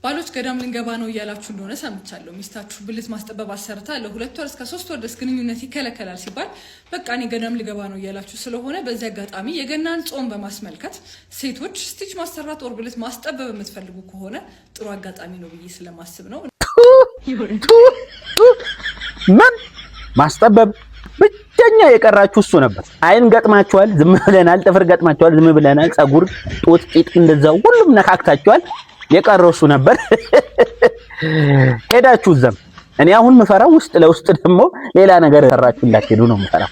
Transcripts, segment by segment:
ባሎች ገዳም ልንገባ ነው እያላችሁ እንደሆነ ሰምቻለሁ። ሚስታችሁ ብልት ማስጠበብ አሰርታ ለ2 ወር እስከ 3 ወር ድረስ ግንኙነት ይከለከላል ሲባል በቃ እኔ ገዳም ልገባ ነው እያላችሁ ስለሆነ በዚህ አጋጣሚ የገናን ጾም በማስመልከት ሴቶች ስቲች ማሰራት ወር ብልት ማስጠበብ የምትፈልጉ ከሆነ ጥሩ አጋጣሚ ነው ብዬ ስለማስብ ነው። ምን ማስጠበብ ብቻኛ የቀራችሁ እሱ ነበር። አይን ገጥማችኋል፣ ዝም ብለናል። ጥፍር ገጥማችኋል፣ ዝም ብለናል። ጸጉር፣ ጡት፣ ቂጥ እንደዛው ሁሉም ነካክታችኋል። የቀረው እሱ ነበር። ሄዳችሁ ዘም እኔ አሁን ምፈራው ውስጥ ለውስጥ ደግሞ ሌላ ነገር ሰራችሁ እንዳትሄዱ ነው ምፈራው።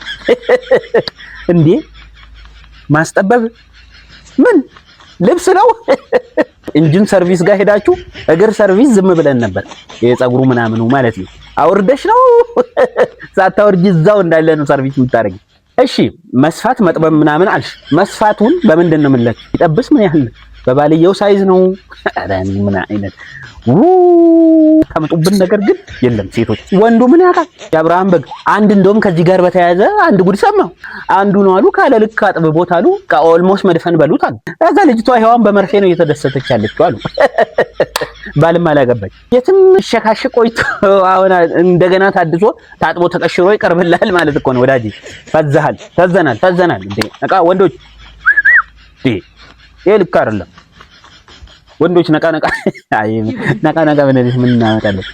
እንዴ ማስጠበብ ምን ልብስ ነው? ኢንጂን ሰርቪስ ጋር ሄዳችሁ እግር ሰርቪስ ዝም ብለን ነበር። የጸጉሩ ምናምኑ ማለት ነው። አውርደሽ ነው ሳታወርጂ እዛው እንዳለ ነው ሰርቪስ የምታረጊ። እሺ መስፋት መጥበብ ምናምን አልሽ። መስፋቱን በምንድን ነው የምንለክ? ይጠብስ ምን ያህል በባልየው ሳይዝ ነው? አረ ምን አይነት ታመጡብን ነገር ግን የለም። ሴቶች ወንዱ ምን ያውቃል? የአብርሃም በግ አንድ እንደውም ከዚህ ጋር በተያያዘ አንድ ጉድ ሰማሁ። አንዱ ነው አሉ ካለ ልክ አጥብቦት አሉ ከኦልሞስት መድፈን በሉት አሉ። ከዛ ልጅቷ ሔዋን በመርፌ ነው እየተደሰተች ያለችው አሉ። ባልም አላገባች የትም ሸካሽ ቆይቶ አሁን እንደገና ታድሶ ታጥቦ ተቀሽሮ ይቀርብልሃል ማለት እኮ ነው ወዳጅ። ፈዘሃል፣ ተዘናል እንዴ ነቃ ወንዶች ይሄ ልክ አይደለም። ወንዶች ነቃ አይ ነቃ በነዚህ ምን እናመጣለን?